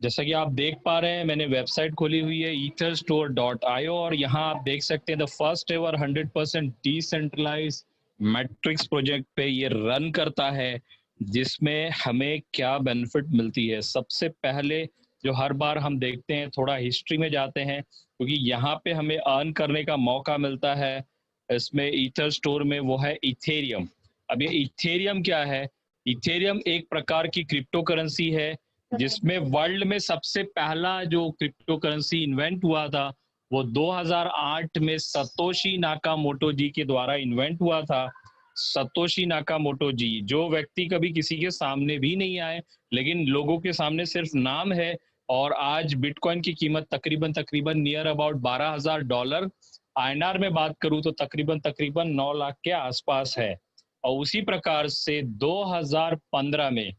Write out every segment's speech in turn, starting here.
जैसा कि आप देख पा रहे हैं, मैंने वेबसाइट खोली हुई है etherstore.io और यहाँ आप देख सकते हैं the first ever 100% decentralize matrix project पे ये रन करता है, जिसमें हमें क्या बेनिफिट मिलती है। सबसे पहले जो हर बार हम देखते हैं, थोड़ा हिस्ट्री में जाते हैं, क्योंकि यहाँ पे हमें अर्न करने का मौका मिलता है इसमें ईथर स्टोर में, वो है इथेरियम। अब ये इथेरियम क्या है? इथेरियम एक प्रकार की क्रिप्टो करेंसी है, जिसमें वर्ल्ड में सबसे पहला जो क्रिप्टो करेंसी इन्वेंट हुआ था, वो 2008 में सतोशी नाकामोटो जी के द्वारा इन्वेंट हुआ था। सतोशी नाकामोटो जी, जो व्यक्ति कभी किसी के सामने भी नहीं आए, लेकिन लोगों के सामने सिर्फ नाम है। और आज बिटकॉइन की कीमत तकरीबन तकरीबन नियर अबाउट $12,000, आईएनआर में बात करूं तो तकरीबन तकरीबन 9 लाख के आसपास है। और उसी प्रकार से 2015 में,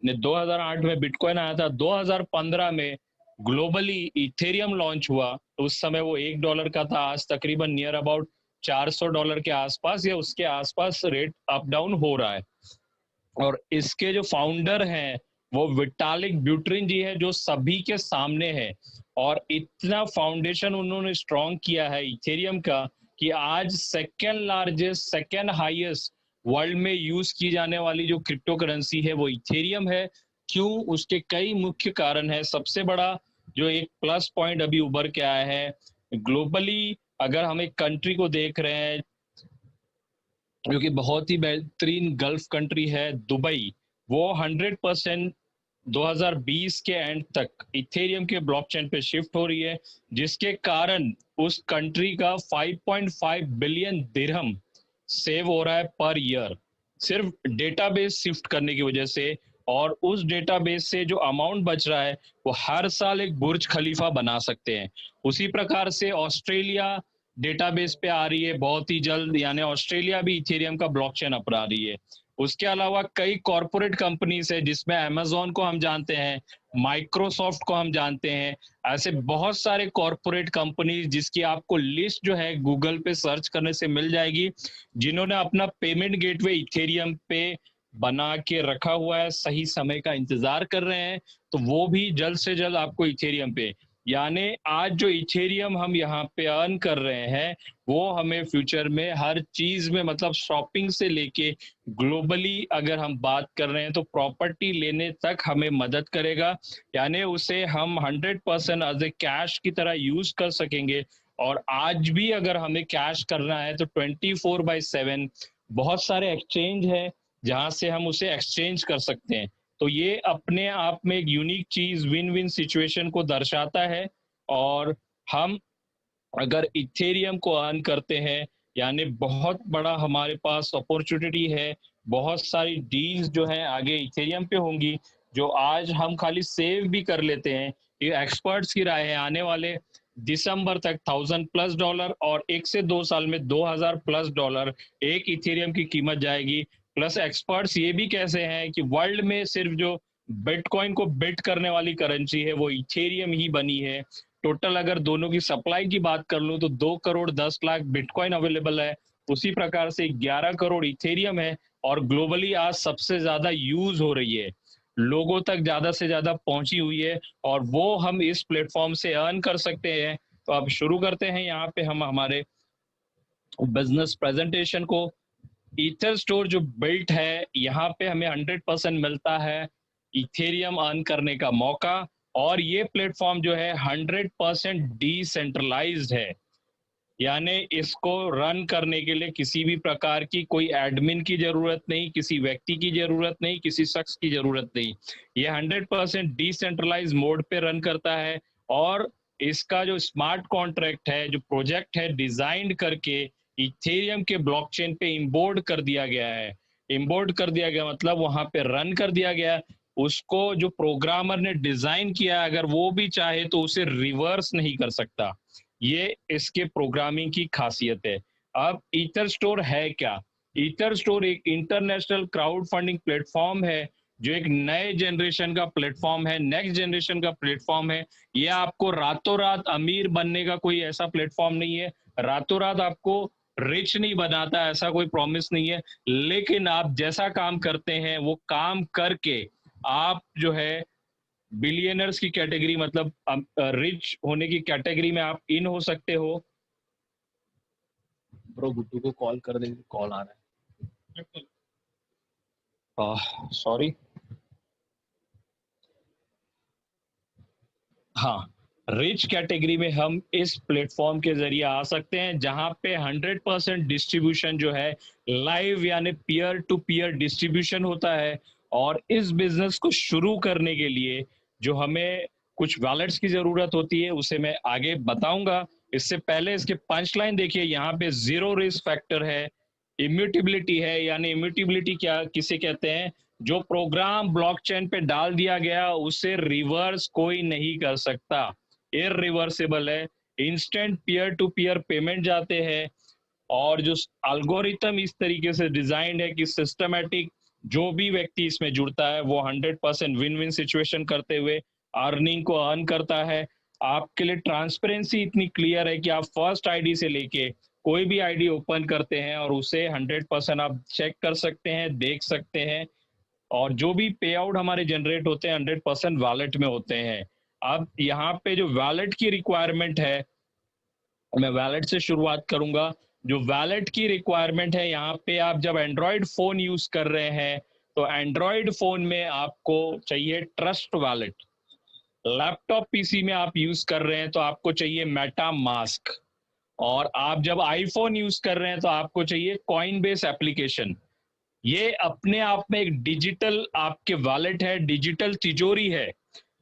2008 में बिटकॉइन आया था, 2015 में ग्लोबली इथेरियम लॉन्च हुआ, तो उस समय वो $1 का था। आज तकरीबन नियर अबाउट $400 के आसपास या उसके आसपास रेट अप डाउन हो रहा है। और इसके जो फाउंडर हैं वो विटालिक ब्यूटरिन जी है, जो सभी के सामने है। और इतना फाउंडेशन उन्होंने स्ट्रॉन्ग किया है इथेरियम का, कि आज second largest, second highest world में यूज की जाने वाली जो क्रिप्टो करेंसी है वो इथेरियम है। क्यों? उसके कई मुख्य कारण है। सबसे बड़ा जो एक प्लस पॉइंट अभी उभर के आया है ग्लोबली, अगर हम एक कंट्री को देख रहे हैं जो कि बहुत ही बेहतरीन गल्फ कंट्री है, दुबई, वो 100% 2020 के एंड तक इथेरियम के ब्लॉकचेन पे शिफ्ट हो रही है, जिसके कारण उस कंट्री का 5.5 बिलियन दिरहम सेव हो रहा है पर ईयर, सिर्फ डेटाबेस शिफ्ट करने की वजह से। और उस डेटाबेस से जो अमाउंट बच रहा है, वो हर साल एक बुर्ज खलीफा बना सकते हैं। उसी प्रकार से ऑस्ट्रेलिया डेटाबेस पे आ रही है बहुत ही जल्द, यानी ऑस्ट्रेलिया भी इथेरियम का ब्लॉकचेन अपना रही है। उसके अलावा कई कॉरपोरेट कंपनीज है, जिसमें अमेजोन को हम जानते हैं, माइक्रोसॉफ्ट को हम जानते हैं। ऐसे बहुत सारे कॉरपोरेट कंपनीज जिसकी आपको लिस्ट जो है गूगल पे सर्च करने से मिल जाएगी, जिन्होंने अपना पेमेंट गेटवे इथेरियम पे बना के रखा हुआ है, सही समय का इंतजार कर रहे हैं। तो वो भी जल्द से जल्द आपको इथेरियम पे, यानी आज जो इथेरियम हम यहाँ पे अर्न कर रहे हैं, वो हमें फ्यूचर में हर चीज में, मतलब शॉपिंग से लेके ग्लोबली अगर हम बात कर रहे हैं तो प्रॉपर्टी लेने तक हमें मदद करेगा। यानी उसे हम 100% एज ए कैश की तरह यूज कर सकेंगे। और आज भी अगर हमें कैश करना है तो 24/7 बहुत सारे एक्सचेंज है जहां से हम उसे एक्सचेंज कर सकते हैं। तो ये अपने आप में एक यूनिक चीज, विन विन सिचुएशन को दर्शाता है। और हम अगर इथेरियम को अर्न करते हैं, यानी बहुत बड़ा हमारे पास अपॉर्चुनिटी है। बहुत सारी डील्स जो है आगे इथेरियम पे होंगी, जो आज हम खाली सेव भी कर लेते हैं। ये एक्सपर्ट्स की राय है, आने वाले दिसंबर तक $1,000+ और 1 से 2 साल में $2,000+ एक इथेरियम की कीमत जाएगी। प्लस एक्सपर्ट्स ये भी कैसे हैं कि वर्ल्ड में सिर्फ जो बिटकॉइन को बिट करने वाली करेंसी है वो इथेरियम ही बनी है। टोटल अगर दोनों की सप्लाई की बात कर लूं तो 2 करोड़ 10 लाख बिटकॉइन अवेलेबल है। उसी प्रकार से 11 करोड़ इथेरियम है। और ग्लोबली आज सबसे ज्यादा यूज हो रही है, लोगों तक ज्यादा से ज्यादा पहुंची हुई है, और वो हम इस प्लेटफॉर्म से अर्न कर सकते हैं। तो अब शुरू करते हैं यहाँ पे हम हमारे बिजनेस प्रेजेंटेशन को। ईथर स्टोर जो बिल्ट है, यहाँ पे हमें 100% मिलता है इथेरियम अर्न करने का मौका। और ये प्लेटफॉर्म जो है 100% डिसेंट्रलाइज्ड है, यानी इसको रन करने के लिए किसी भी प्रकार की कोई एडमिन की जरूरत नहीं, किसी व्यक्ति की जरूरत नहीं, किसी शख्स की जरूरत नहीं। ये 100% डिसेंट्रलाइज मोड पे रन करता है। और इसका जो स्मार्ट कॉन्ट्रैक्ट है, जो प्रोजेक्ट है, डिजाइन करके इथेरियम के ब्लॉकचेन पे इम्बोर्ड कर दिया गया है। इम्बोर्ड कर दिया गया मतलब वहां पे रन कर दिया गया। उसको जो प्रोग्रामर ने डिजाइन किया, अगर वो भी चाहे तो उसे रिवर्स नहीं कर सकता। ये इसके प्रोग्रामिंग की खासियत है। अब ईथर स्टोर है क्या? ईथर स्टोर एक इंटरनेशनल क्राउड फंडिंग प्लेटफॉर्म है, जो एक नए जनरेशन का प्लेटफॉर्म है, नेक्स्ट जनरेशन का प्लेटफॉर्म है। ये आपको रातों रात अमीर बनने का कोई ऐसा प्लेटफॉर्म नहीं है, रातों रात आपको रिच नहीं बनाता, ऐसा कोई प्रॉमिस नहीं है। लेकिन आप जैसा काम करते हैं वो काम करके आप जो है बिलियनर्स की कैटेगरी, मतलब रिच होने की कैटेगरी में आप इन हो सकते हो। ब्रो गुड्डू को कॉल कर देंगे, कॉल आ रहा है, सॉरी। हाँ, रिच कैटेगरी में हम इस प्लेटफॉर्म के जरिए आ सकते हैं, जहां पे 100% डिस्ट्रीब्यूशन जो है लाइव यानी पीयर टू पीयर डिस्ट्रीब्यूशन होता है। और इस बिजनेस को शुरू करने के लिए जो हमें कुछ वॉलेट्स की जरूरत होती है, उसे मैं आगे बताऊंगा। इससे पहले इसके पंच लाइन देखिए, यहाँ पे जीरो रिस्क फैक्टर है, इम्यूटेबिलिटी है। यानी इम्यूटेबिलिटी क्या किसे कहते हैं? जो प्रोग्राम ब्लॉकचेन पे डाल दिया गया उसे रिवर्स कोई नहीं कर सकता, इररिवर्सिबल है। Instant peer to peer payment जाते हैं। और जो एल्गोरिथम इस तरीके से डिजाइंड है कि सिस्टमेटिक, जो भी व्यक्ति इसमें जुड़ता है वो 100% विन विन सिचुएशन करते हुए अर्निंग को अर्न करता है। आपके लिए ट्रांसपेरेंसी इतनी क्लियर है कि आप फर्स्ट आईडी से लेके कोई भी आईडी ओपन करते हैं और उसे 100% आप चेक कर सकते हैं, देख सकते हैं। और जो भी पे आउट हमारे जनरेट होते हैं 100% वॉलेट में होते हैं। अब यहाँ पे जो वॉलेट की रिक्वायरमेंट है, मैं वैलेट से शुरुआत करूंगा। जो वैलेट की रिक्वायरमेंट है, यहाँ पे आप जब एंड्रॉयड फोन यूज कर रहे हैं तो एंड्रॉयड फोन में आपको चाहिए ट्रस्ट वैलेट। लैपटॉप पीसी में आप यूज कर रहे हैं तो आपको चाहिए मेटा मास्क। और आप जब आईफोन यूज कर रहे हैं तो आपको चाहिए कॉइन बेस एप्लीकेशन। ये अपने आप में एक डिजिटल आपके वॉलेट है, डिजिटल तिजोरी है,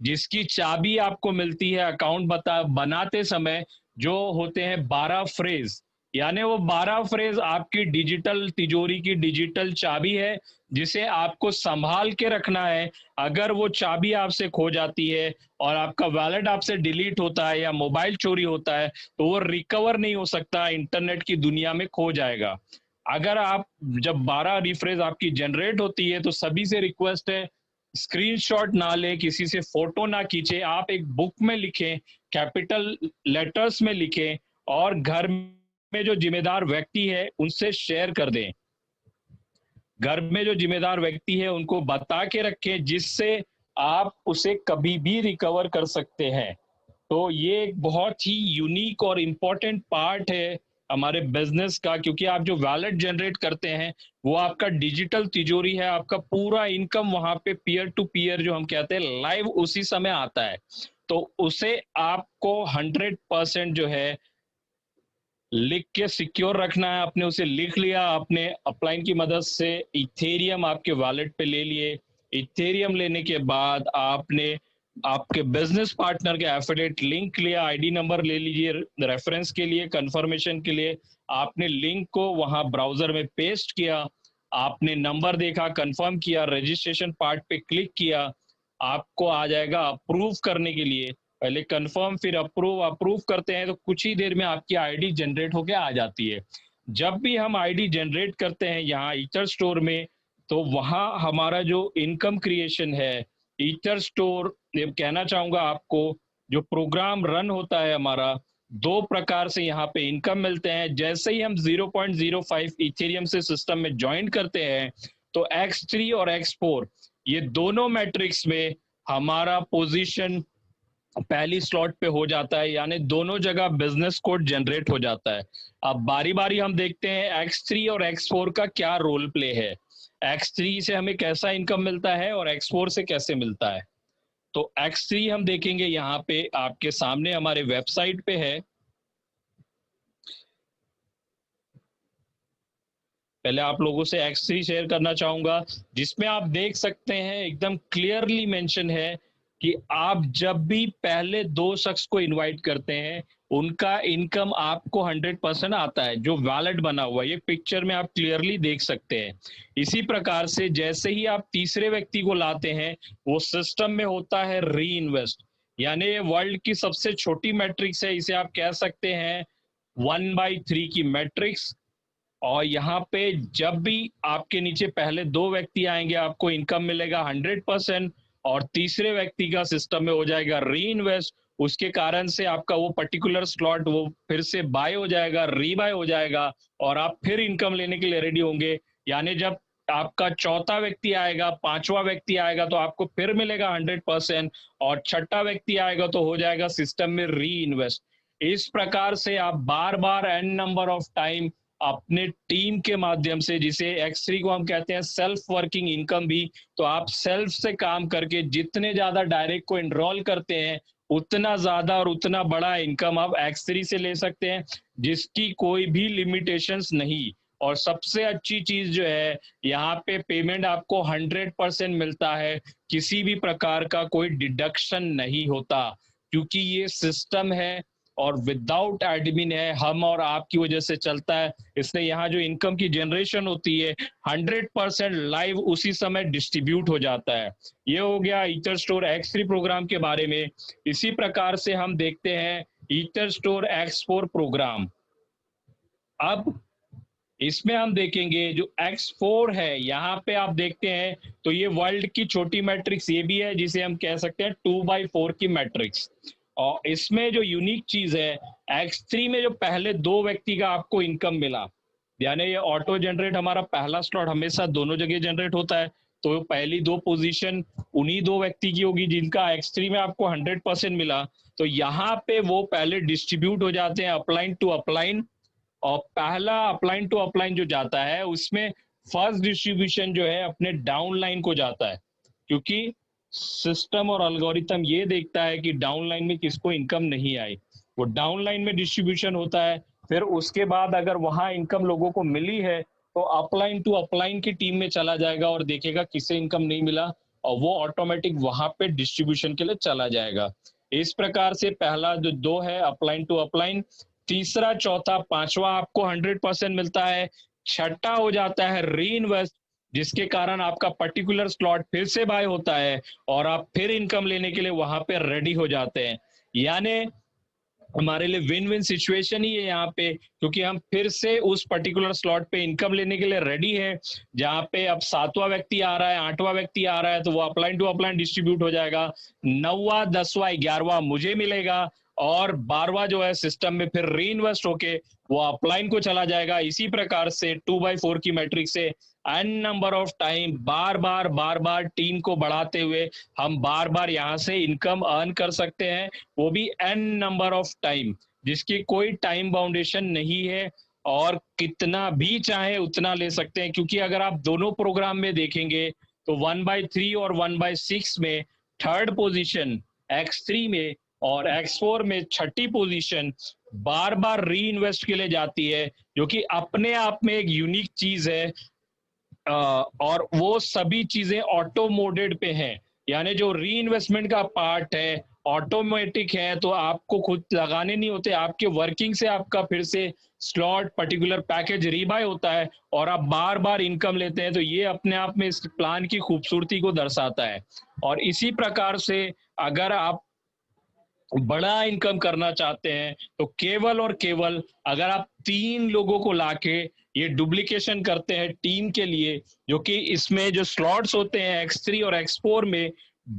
जिसकी चाबी आपको मिलती है अकाउंट बनाते समय। जो होते हैं 12 फ्रेज, यानी वो 12 फ्रेज आपकी डिजिटल तिजोरी की डिजिटल चाबी है, जिसे आपको संभाल के रखना है। अगर वो चाबी आपसे खो जाती है और आपका वॉलेट आपसे डिलीट होता है या मोबाइल चोरी होता है तो वो रिकवर नहीं हो सकता, इंटरनेट की दुनिया में खो जाएगा। अगर आप जब 12 रिफ्रेश आपकी जनरेट होती है तो सभी से रिक्वेस्ट है, स्क्रीनशॉट ना ले, किसी से फोटो ना खींचे, आप एक बुक में लिखें, कैपिटल लेटर्स में लिखें और घर में जो जिम्मेदार व्यक्ति है उनसे शेयर कर दें। घर में जो जिम्मेदार व्यक्ति है उनको बता के रखें, जिससे आप उसे कभी भी रिकवर कर सकते हैं। तो ये एक बहुत ही यूनिक और इम्पोर्टेंट पार्ट है हमारे बिजनेस का, क्योंकि आप जो वैलेट जनरेट करते हैं वो आपका डिजिटल तिजोरी है। आपका पूरा इनकम वहां पे पीयर टू पीयर जो हम कहते हैं लाइव उसी समय आता है। तो उसे आपको 100% जो है लिख के सिक्योर रखना है। आपने उसे लिख लिया, आपने अपलाइन की मदद से इथेरियम आपके वॉलेट पे ले लिए। इथेरियम लेने के बाद आपने आपके बिजनेस पार्टनर के एफिलिएट लिंक लिया, आईडी नंबर ले लीजिए रेफरेंस के लिए, कंफर्मेशन के लिए। आपने लिंक को वहां ब्राउजर में पेस्ट किया, आपने नंबर देखा, कंफर्म किया, रजिस्ट्रेशन पार्ट पे क्लिक किया, आपको आ जाएगा अप्रूव करने के लिए। पहले कंफर्म फिर अप्रूव, अप्रूव करते हैं तो कुछ ही देर में आपकी आईडी जनरेट होके आ जाती है। जब भी हम आईडी जनरेट करते हैं यहाँ ईथर स्टोर में, तो वहां हमारा जो इनकम क्रिएशन है, ईथर स्टोर, ये कहना चाहूंगा आपको, जो प्रोग्राम रन होता है हमारा, दो प्रकार से यहाँ पे इनकम मिलते हैं। जैसे ही हम 0.05 इथेरियम से सिस्टम में ज्वाइन करते हैं तो X3 और X4 ये दोनों मैट्रिक्स में हमारा पोजीशन पहली स्लॉट पे हो जाता है, यानी दोनों जगह बिजनेस कोड जनरेट हो जाता है। अब बारी बारी हम देखते हैं X3 और X4 का क्या रोल प्ले है, X3 से हमें कैसा इनकम मिलता है और X4 से कैसे मिलता है। तो X3 हम देखेंगे यहाँ पे आपके सामने हमारे वेबसाइट पे है। पहले आप लोगों से X3 शेयर करना चाहूंगा, जिसमें आप देख सकते हैं एकदम क्लियरली मेंशन है कि आप जब भी पहले दो शख्स को इनवाइट करते हैं उनका इनकम आपको 100% आता है, जो वैलिड बना हुआ है। ये पिक्चर में आप क्लियरली देख सकते हैं। इसी प्रकार से जैसे ही आप तीसरे व्यक्ति को लाते हैं वो सिस्टम में होता है री इन्वेस्ट, यानी ये वर्ल्ड की सबसे छोटी मैट्रिक्स है, इसे आप कह सकते हैं 1/3 की मैट्रिक्स। और यहाँ पे जब भी आपके नीचे पहले दो व्यक्ति आएंगे आपको इनकम मिलेगा 100%, और तीसरे व्यक्ति का सिस्टम में हो जाएगा री इन्वेस्ट। उसके कारण से आपका वो पर्टिकुलर स्लॉट वो फिर से बाय हो जाएगा, री बाय हो जाएगा, और आप फिर इनकम लेने के लिए रेडी होंगे। यानी जब आपका चौथा व्यक्ति आएगा, पांचवा व्यक्ति आएगा तो आपको फिर मिलेगा 100%, और छठा व्यक्ति आएगा तो हो जाएगा सिस्टम में री इन्वेस्ट। इस प्रकार से आप बार बार एन नंबर ऑफ टाइम अपने टीम के माध्यम से, जिसे X3 को हम कहते हैं सेल्फ वर्किंग इनकम भी, तो आप सेल्फ से काम करके जितने ज्यादा डायरेक्ट को एनरोल करते हैं उतना ज्यादा और उतना बड़ा इनकम आप X3 से ले सकते हैं, जिसकी कोई भी लिमिटेशंस नहीं। और सबसे अच्छी चीज जो है, यहाँ पे पेमेंट आपको 100% मिलता है, किसी भी प्रकार का कोई डिडक्शन नहीं होता, क्योंकि ये सिस्टम है और विदाउट एडमिन है, हम और आपकी वजह से चलता है। इसलिए यहाँ जो इनकम की जनरेशन होती है 100% लाइव उसी समय डिस्ट्रीब्यूट हो जाता है। ये हो गया ईथर स्टोर X3 प्रोग्राम के बारे में। इसी प्रकार से हम देखते हैं ईथर स्टोर X4 प्रोग्राम। अब इसमें हम देखेंगे जो X4 है, यहाँ पे आप देखते हैं तो ये वर्ल्ड की छोटी मैट्रिक्स ये भी है, जिसे हम कह सकते हैं 2/4 की मैट्रिक्स। और इसमें जो यूनिक चीज है, X3 में जो पहले दो व्यक्ति का आपको इनकम मिला, यानी ये ऑटो जनरेट, हमारा पहला स्लॉट हमेशा दोनों जगह जनरेट होता है, तो पहली दो पोजीशन उन्हीं दो व्यक्ति की होगी जिनका X3 में आपको 100% मिला। तो यहाँ पे वो पहले डिस्ट्रीब्यूट हो जाते हैं अपलाइन टू अपलाइन, और पहला अपलाइन टू अपलाइन जो जाता है उसमें फर्स्ट डिस्ट्रीब्यूशन जो है अपने डाउनलाइन को जाता है, क्योंकि सिस्टम और एल्गोरिथम ये देखता है कि डाउनलाइन में किसको इनकम नहीं आई, वो डाउनलाइन में डिस्ट्रीब्यूशन होता है। फिर उसके बाद अगर वहां इनकम लोगों को मिली है तो अपलाइन टू अपलाइन की टीम में चला जाएगा और देखेगा किसे इनकम नहीं मिला, और वो ऑटोमेटिक वहां पे डिस्ट्रीब्यूशन के लिए चला जाएगा। इस प्रकार से पहला जो दो है अपलाइन टू अपलाइन, तीसरा चौथा पांचवा आपको 100% मिलता है, छठा हो जाता है री इन्वेस्ट, जिसके कारण आपका पर्टिकुलर स्लॉट फिर से बाय होता है और आप फिर इनकम लेने के लिए वहां पे रेडी हो जाते हैं। यानी हमारे लिए विन विन सिचुएशन ही है यहाँ पे, क्योंकि हम फिर से उस पर्टिकुलर स्लॉट पे इनकम लेने के लिए रेडी है। जहाँ पे अब सातवां व्यक्ति आ रहा है, आठवां व्यक्ति आ रहा है, तो वो अपलाइन टू अपलाइन डिस्ट्रीब्यूट हो जाएगा, नौवा, दसवां, 11वां मुझे मिलेगा, और 12वां जो है सिस्टम में फिर री इन्वेस्ट होके वो अपलाइन को चला जाएगा। इसी प्रकार से 2/4 की मैट्रिक से एन नंबर ऑफ टाइम बार बार टीम को बढ़ाते हुए हम बार बार यहाँ से इनकम अर्न कर सकते हैं, वो भी एन नंबर ऑफ टाइम, जिसकी कोई टाइम बाउंडेशन नहीं है, और कितना भी चाहे उतना ले सकते हैं। क्योंकि अगर आप दोनों प्रोग्राम में देखेंगे तो 1/3 और 1/6 में थर्ड पोजीशन X3 में, और X4 में छठी पोजीशन बार बार री इन्वेस्ट के लिए जाती है, जो कि अपने आप में एक यूनिक चीज है। और वो सभी चीजें ऑटो मोडेड पे हैं, यानी जो री इन्वेस्टमेंट का पार्ट है ऑटोमेटिक है, तो आपको खुद लगाने नहीं होते, आपके वर्किंग से आपका फिर से स्लॉट पर्टिकुलर पैकेज रीबाय होता है और आप बार बार इनकम लेते हैं। तो ये अपने आप में इस प्लान की खूबसूरती को दर्शाता है। और इसी प्रकार से अगर आप बड़ा इनकम करना चाहते हैं तो केवल और केवल अगर आप 3 लोगों को लाके ये डुप्लीकेशन करते हैं टीम के लिए, जो कि इसमें जो स्लॉट्स होते हैं X3 और X4 में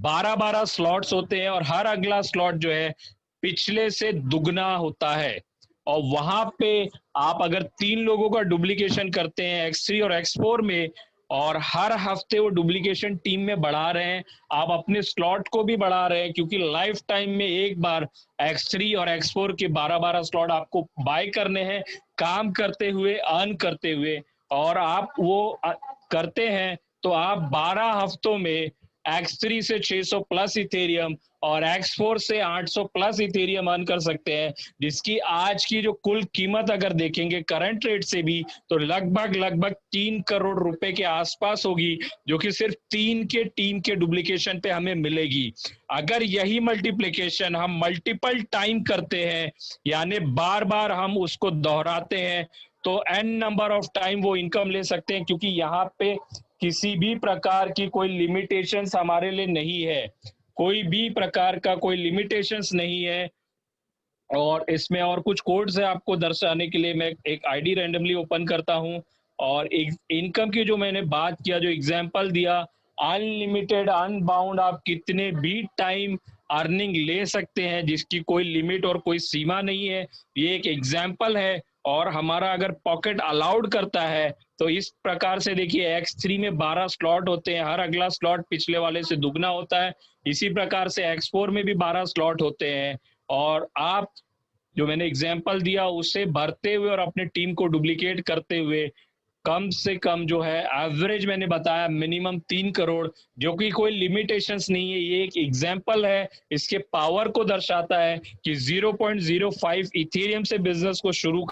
12-12 स्लॉट्स होते हैं, और हर अगला स्लॉट जो है पिछले से दुगना होता है। और वहां पे आप अगर 3 लोगों का डुप्लीकेशन करते हैं X3 और X4 में, और हर हफ्ते वो डुप्लीकेशन टीम में बढ़ा रहे हैं, आप अपने स्लॉट को भी बढ़ा रहे हैं, क्योंकि लाइफ टाइम में एक बार X3 और X4 के 12-12 स्लॉट आपको बाय करने हैं, काम करते हुए, अर्न करते हुए। और आप वो करते हैं तो आप 12 हफ्तों में X3 से 600 प्लस इथेरियम और X4 से 800 प्लस इथेरियम अर्न कर सकते हैं, जिसकी आज की जो कुल कीमत अगर देखेंगे करंट रेट से भी तो लगभग 3 करोड़ रुपए के आसपास होगी, जो कि सिर्फ 3 के टीम के डुप्लीकेशन पे हमें मिलेगी। अगर यही मल्टीप्लिकेशन हम मल्टीपल टाइम करते हैं, यानी बार बार हम उसको दोहराते हैं, तो एन नंबर ऑफ टाइम वो इनकम ले सकते हैं, क्योंकि यहाँ पे किसी भी प्रकार की कोई लिमिटेशंस हमारे लिए नहीं है, कोई भी प्रकार का कोई लिमिटेशंस नहीं है। और इसमें और कुछ कोड्स है आपको दर्शाने के लिए, मैं एक आईडी रैंडमली ओपन करता हूं, और एक इनकम की जो मैंने बात किया, जो एग्जांपल दिया, अनलिमिटेड अनबाउंड, आप कितने भी टाइम अर्निंग ले सकते हैं, जिसकी कोई लिमिट और कोई सीमा नहीं है। ये एक एग्जांपल है, और हमारा अगर पॉकेट अलाउड करता है तो इस प्रकार से देखिए X3 में 12 स्लॉट होते हैं, हर अगला स्लॉट पिछले वाले से दुगना होता है। इसी प्रकार से X4 में भी 12 स्लॉट होते हैं और आप जो मैंने एग्जाम्पल दिया उससे भरते हुए और अपने टीम को डुप्लीकेट करते हुए कम से कम जो है एवरेज मैंने बताया मिनिमम 3 करोड़, जो कि कोई लिमिटेशंस नहीं है, ये एक एग्जाम्पल है, इसके पावर को दर्शाता है कि 0.05 इथेरियम से बिजनेस को शुरू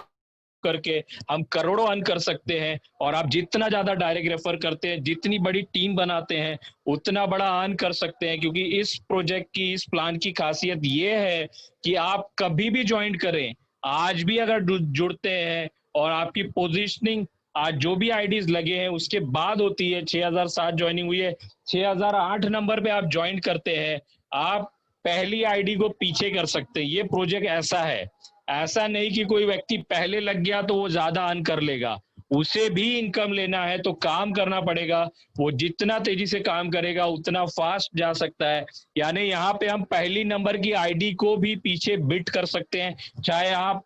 करके हम करोड़ों अर्न कर सकते हैं। और आप जितना ज्यादा डायरेक्ट रेफर करते हैं, जितनी बड़ी टीम बनाते हैं, उतना बड़ा अर्न कर सकते हैं। क्योंकि इस प्रोजेक्ट की, इस प्लान की खासियत ये है कि आप कभी भी ज्वाइन करें, आज भी अगर जुड़ते हैं और आपकी पोजीशनिंग आज जो भी आईडीज लगे हैं उसके बाद होती है, 6007 ज्वाइनिंग हुई है, 6008 नंबर पे आप ज्वाइन करते हैं, आप पहली आईडी को पीछे कर सकते हैं। ये प्रोजेक्ट ऐसा है, ऐसा नहीं कि कोई व्यक्ति पहले लग गया तो वो ज्यादा अर्न कर लेगा, उसे भी इनकम लेना है तो काम करना पड़ेगा। वो जितना तेजी से काम करेगा उतना फास्ट जा सकता है। यानी यहाँ पे हम पहली नंबर की आईडी को भी पीछे बिट कर सकते हैं, चाहे आप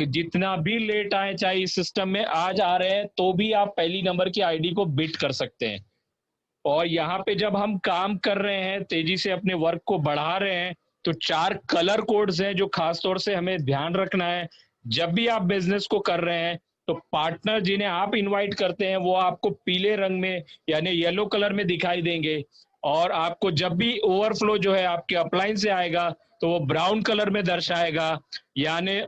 जितना भी लेट आए, चाहे इस सिस्टम में आज आ रहे हैं तो भी आप पहली नंबर की आईडी को बिट कर सकते हैं। और यहाँ पे जब हम काम कर रहे हैं, तेजी से अपने वर्क को बढ़ा रहे हैं, तो 4 कलर कोड्स हैं जो खास तौर से हमें ध्यान रखना है। जब भी आप बिजनेस को कर रहे हैं तो पार्टनर जिन्हें आप इनवाइट करते हैं वो आपको पीले रंग में यानी येलो कलर में दिखाई देंगे, और आपको जब भी ओवरफ्लो जो है आपके अपलाइन से आएगा तो वो ब्राउन कलर में दर्शाएगा, यानी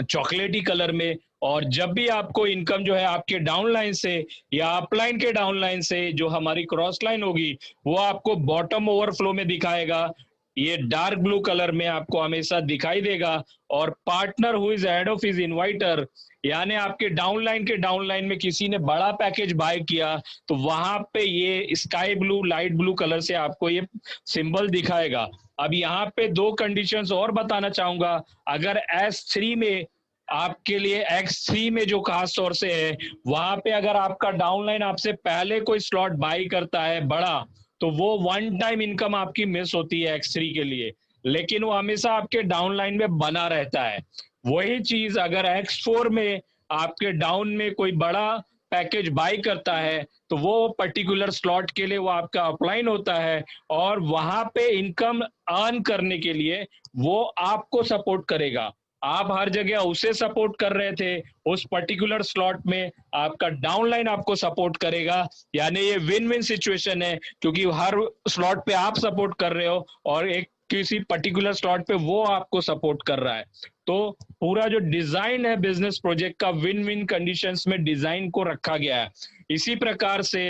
चॉकलेटी कलर में। और जब भी आपको इनकम जो है आपके डाउनलाइन से या अपलाइन के डाउनलाइन से जो हमारी क्रॉस लाइन होगी वो आपको बॉटम ओवरफ्लो में दिखाएगा, ये डार्क ब्लू कलर में आपको हमेशा दिखाई देगा। और partner who is head of his inviter, यानी आपके डाउनलाइन के डाउनलाइन में किसी ने बड़ा पैकेज बाय किया तो वहां पे ये sky blue, light blue colour से आपको ये सिंबल दिखाएगा। अब यहाँ पे 2 कंडीशंस और बताना चाहूंगा। अगर S3 में आपके लिए X3 में जो खास तौर से है, वहां पे अगर आपका डाउनलाइन आपसे पहले कोई स्लॉट बाई करता है बड़ा, तो वो वन टाइम इनकम आपकी मिस होती है X3 के लिए, लेकिन वो हमेशा आपके डाउनलाइन में बना रहता है। वही चीज अगर X4 में आपके डाउन में कोई बड़ा पैकेज बाई करता है तो वो पर्टिकुलर स्लॉट के लिए वो आपका अपलाइन होता है, और वहां पे इनकम अर्न करने के लिए वो आपको सपोर्ट करेगा। आप हर जगह उसे सपोर्ट कर रहे थे, उस पर्टिकुलर स्लॉट में आपका डाउनलाइन आपको सपोर्ट करेगा। यानी ये विन विन सिचुएशन है, क्योंकि हर स्लॉट पे आप सपोर्ट कर रहे हो और एक किसी पर्टिकुलर स्लॉट पे वो आपको सपोर्ट कर रहा है। तो पूरा जो डिजाइन है बिजनेस प्रोजेक्ट का, विन विन कंडीशंस में डिजाइन को रखा गया है। इसी प्रकार से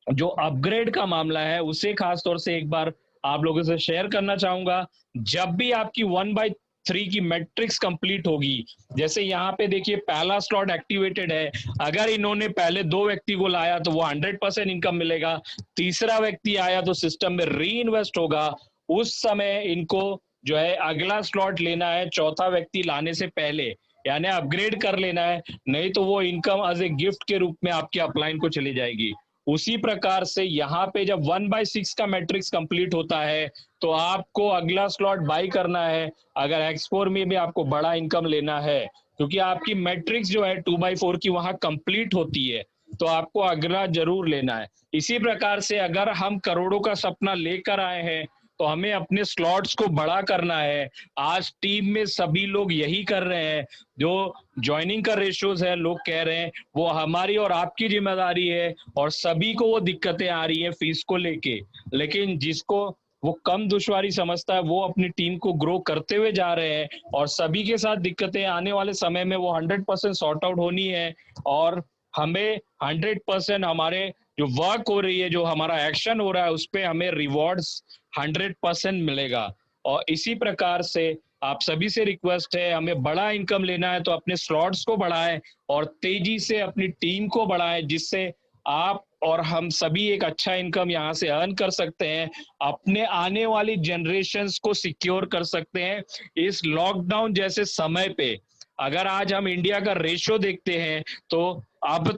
जो अपग्रेड का मामला है उसे खास तौर से एक बार आप लोगों से शेयर करना चाहूंगा। जब भी आपकी 1/3 की मैट्रिक्स कंप्लीट होगी, जैसे यहाँ पे देखिए पहला स्लॉट एक्टिवेटेड है, अगर इन्होंने पहले 2 व्यक्ति को लाया तो वो 100% इनकम मिलेगा, तीसरा व्यक्ति आया तो सिस्टम में री इन्वेस्ट होगा, उस समय इनको जो है अगला स्लॉट लेना है चौथा व्यक्ति लाने से पहले, यानी अपग्रेड कर लेना है, नहीं तो वो इनकम एज ए गिफ्ट के रूप में आपके अपलाइन को चली जाएगी। उसी प्रकार से यहाँ पे जब 1/6 का मैट्रिक्स कंप्लीट होता है तो आपको अगला स्लॉट बाई करना है, अगर X4 में भी आपको बड़ा इनकम लेना है, क्योंकि आपकी मैट्रिक्स जो है 2/4 की वहां कंप्लीट होती है, तो आपको अगला जरूर लेना है। इसी प्रकार से अगर हम करोड़ों का सपना लेकर आए हैं तो हमें अपने स्लॉट्स को बड़ा करना है। आज टीम में सभी लोग यही कर रहे हैं, जो ज्वाइनिंग का रेशियोज है लोग कह रहे हैं वो हमारी और आपकी जिम्मेदारी है, और सभी को वो दिक्कतें आ रही है फीस को लेके, लेकिन जिसको वो कम दुश्वारी समझता है वो अपनी टीम को ग्रो करते हुए जा रहे हैं, और सभी के साथ दिक्कतें आने वाले समय में वो 100% सॉर्ट आउट होनी है। और हमें 100% हमारे जो वर्क हो रही है, जो हमारा एक्शन हो रहा है, उस पर हमें रिवॉर्ड्स 100% मिलेगा। और इसी प्रकार से आप सभी से रिक्वेस्ट है, हमें बड़ा इनकम लेना है तो अपने स्लॉट्स को बढ़ाएं और तेजी से अपनी टीम को बढ़ाएं, जिससे आप और हम सभी एक अच्छा इनकम यहाँ से अर्न कर सकते हैं, अपने आने वाली जनरेशन्स को सिक्योर कर सकते हैं इस लॉकडाउन जैसे समय पे। अगर आज हम इंडिया का रेशो देखते हैं तो अब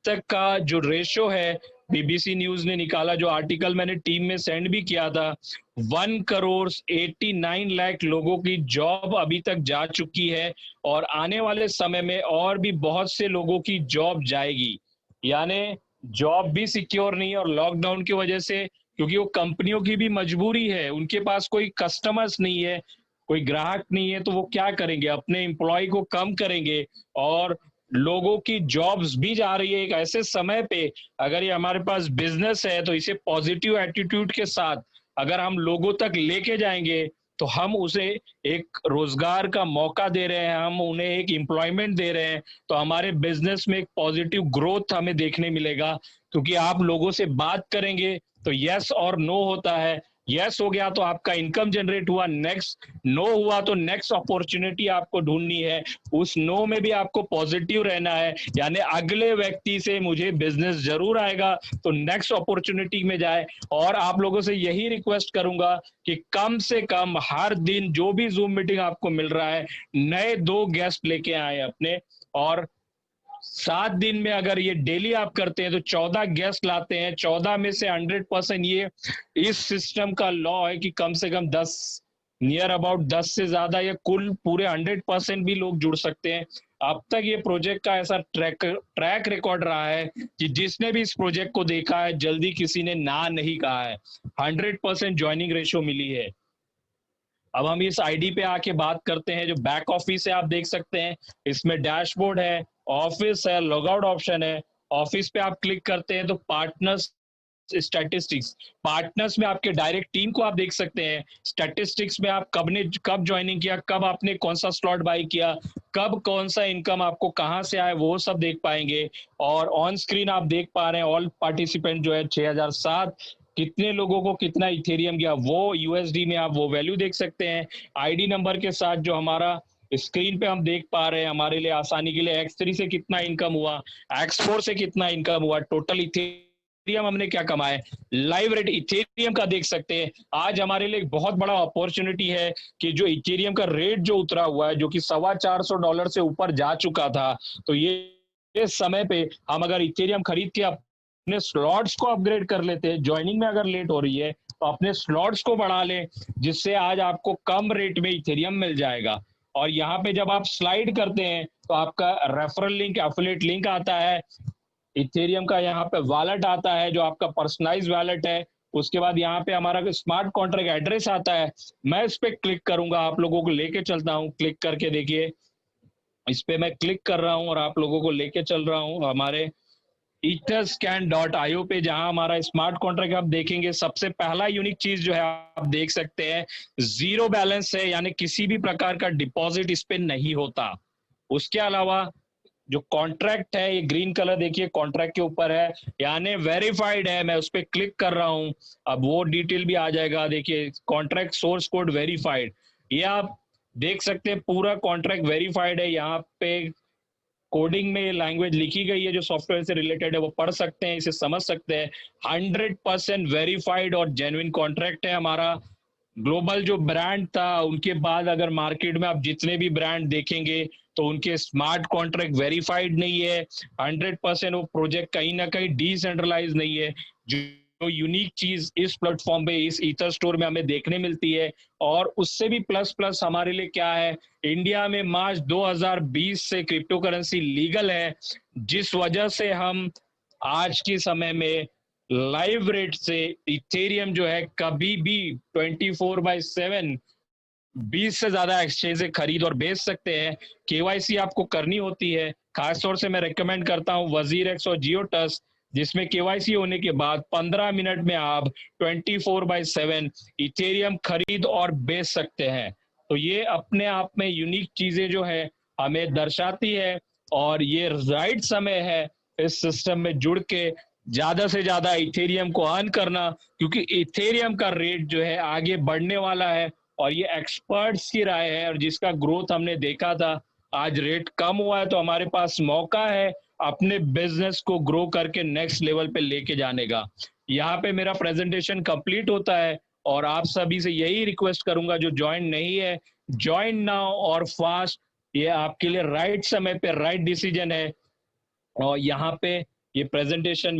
तक का जो रेशो है बीबीसी न्यूज ने निकाला, जो आर्टिकल मैंने टीम में सेंड भी किया था, 1,89,00,000 लोगों की जॉब अभी तक जा चुकी है और आने वाले समय में और भी बहुत से लोगों की जॉब जाएगी। यानी जॉब भी सिक्योर नहीं है और लॉकडाउन की वजह से, क्योंकि वो कंपनियों की भी मजबूरी है, उनके पास कोई कस्टमर्स नहीं है, कोई ग्राहक नहीं है, तो वो क्या करेंगे, अपने एम्प्लॉय को कम करेंगे और लोगों की जॉब्स भी जा रही है। एक ऐसे समय पे अगर ये हमारे पास बिजनेस है तो इसे पॉजिटिव एटीट्यूड के साथ अगर हम लोगों तक लेके जाएंगे तो हम उसे एक रोजगार का मौका दे रहे हैं, हम उन्हें एक एम्प्लॉयमेंट दे रहे हैं, तो हमारे बिजनेस में एक पॉजिटिव ग्रोथ हमें देखने मिलेगा। क्योंकि आप लोगों से बात करेंगे तो यस और नो होता है, यस हो गया तो आपका इनकम जनरेट हुआ, नेक्स्ट नो हुआ तो नेक्स्ट अपॉर्चुनिटी आपको ढूंढनी है, उस नो में भी आपको पॉजिटिव रहना है, यानी अगले व्यक्ति से मुझे बिजनेस जरूर आएगा तो नेक्स्ट अपॉर्चुनिटी में जाए। और आप लोगों से यही रिक्वेस्ट करूंगा कि कम से कम हर दिन जो भी जूम मीटिंग आपको मिल रहा है, नए 2 गेस्ट लेके आए अपने, और 7 दिन में अगर ये डेली आप करते हैं तो 14 गेस्ट लाते हैं, 14 में से 100% ये इस सिस्टम का लॉ है कि कम से कम 10 नियर अबाउट 10 से ज्यादा या कुल पूरे 100% भी लोग जुड़ सकते हैं। अब तक ये प्रोजेक्ट का ऐसा ट्रैक रिकॉर्ड रहा है कि जिसने भी इस प्रोजेक्ट को देखा है जल्दी किसी ने ना नहीं कहा है, 100% ज्वाइनिंग रेशियो मिली है। अब हम इस आईडी पे आके बात करते हैं। जो बैक ऑफिस है आप देख सकते हैं, इसमें डैशबोर्ड है, ऑफिस है, लॉगआउट ऑप्शन है। ऑफिस पे आप क्लिक करते हैं तो पार्टनर्स स्टैटिस्टिक्स, पार्टनर्स में आपके डायरेक्ट टीम को आप देख सकते हैं। स्टैटिस्टिक्स में आप कब ज्वाइनिंग किया, कब आपने कौन सा स्लॉट बाई किया, कब कौन सा इनकम आपको कहां से आए, वो सब देख पाएंगे। और ऑन स्क्रीन आप देख पा रहे हैं ऑल पार्टिसिपेंट जो है 6007, कितने लोगों को कितना इथेरियम गया वो यूएसडी में आप वो वैल्यू देख सकते हैं। आईडी नंबर के साथ जो हमारा स्क्रीन पे हम देख पा रहे हैं, हमारे लिए आसानी के लिए X3 से कितना इनकम हुआ, X4 से कितना इनकम हुआ, टोटल इथेरियम हमने क्या कमाए, लाइव रेट इथेरियम का देख सकते हैं। आज हमारे लिए एक बहुत बड़ा अपॉर्चुनिटी है कि जो इथेरियम का रेट जो उतरा हुआ है, जो कि $425 से ऊपर जा चुका था, तो ये समय पे हम अगर इथेरियम खरीद के अपने स्लॉट्स को अपग्रेड कर लेते हैं, ज्वाइनिंग में अगर लेट हो रही है तो अपने स्लॉट्स को बढ़ा लें, जिससे आज आपको कम रेट में इथेरियम मिल जाएगा। और यहाँ पे जब आप स्लाइड करते हैं तो आपका रेफरल लिंक, एफिलिएट लिंक आता है, इथेरियम का यहाँ पे वॉलेट आता है जो आपका पर्सनलाइज वॉलेट है, उसके बाद यहाँ पे हमारा स्मार्ट कॉन्ट्रैक्ट एड्रेस आता है। मैं इस पे क्लिक करूंगा, आप लोगों को लेके चलता हूँ, क्लिक करके देखिए, इस पे मैं क्लिक कर रहा हूँ और आप लोगों को लेके चल रहा हूँ हमारे etherscan.io पे, जहां हमारा स्मार्ट कॉन्ट्रैक्ट आप देखेंगे। सबसे पहला यूनिक चीज जो है आप देख सकते हैं, जीरो बैलेंस है, यानी किसी भी प्रकार का डिपॉजिट इस पे नहीं होता। उसके अलावा जो कॉन्ट्रैक्ट है, ये ग्रीन कलर देखिए कॉन्ट्रैक्ट के ऊपर है, यानी वेरीफाइड है। मैं उस पर क्लिक कर रहा हूं, अब वो डिटेल भी आ जाएगा। देखिए कॉन्ट्रैक्ट सोर्स कोड वेरीफाइड, ये आप देख सकते हैं पूरा कॉन्ट्रैक्ट वेरीफाइड है। यहाँ पे कोडिंग में लैंग्वेज लिखी गई है जो सॉफ्टवेयर से रिलेटेड है, वो पढ़ सकते हैं, इसे समझ सकते हैं। 100% वेरीफाइड और जेन्युइन कॉन्ट्रैक्ट है हमारा। ग्लोबल जो ब्रांड था, उनके बाद अगर मार्केट में आप जितने भी ब्रांड देखेंगे तो उनके स्मार्ट कॉन्ट्रैक्ट वेरीफाइड नहीं है। 100% वो प्रोजेक्ट कहीं ना कहीं डिसेंट्रलाइज नहीं है। जो यूनिक चीज इस प्लेटफॉर्म पे, इस ईथर स्टोर में हमें देखने मिलती है, और उससे भी प्लस प्लस हमारे लिए क्या है, इंडिया में मार्च 2020 से क्रिप्टो करेंसी लीगल है, जिस वजह से हम आज के समय में लाइव रेट से इथेरियम जो है कभी भी 24/7 20 से ज्यादा एक्सचेंज से खरीद और बेच सकते हैं। केवाईसी आपको करनी होती है, खासतौर से मैं रेकमेंड करता हूं WazirX और जियोटस, जिसमें केवाईसी होने के बाद 15 मिनट में आप 24/7 इथेरियम खरीद और बेच सकते हैं। तो ये अपने आप में यूनिक चीजें जो है हमें दर्शाती है, और ये राइट समय है इस सिस्टम में जुड़ के ज्यादा से ज्यादा इथेरियम को अर्न करना, क्योंकि इथेरियम का रेट जो है आगे बढ़ने वाला है, और ये एक्सपर्ट्स की राय है, और जिसका ग्रोथ हमने देखा था, आज रेट कम हुआ है, तो हमारे पास मौका है अपने बिजनेस को ग्रो करके नेक्स्ट लेवल पे लेके जाने का। यहाँ पे मेरा प्रेजेंटेशन कंप्लीट होता है, और आप सभी से यही रिक्वेस्ट करूंगा, जो ज्वाइन नहीं है, ज्वाइन नाउ और फास्ट, ये आपके लिए राइट समय पे राइट डिसीजन है। और यहाँ पे ये प्रेजेंटेशन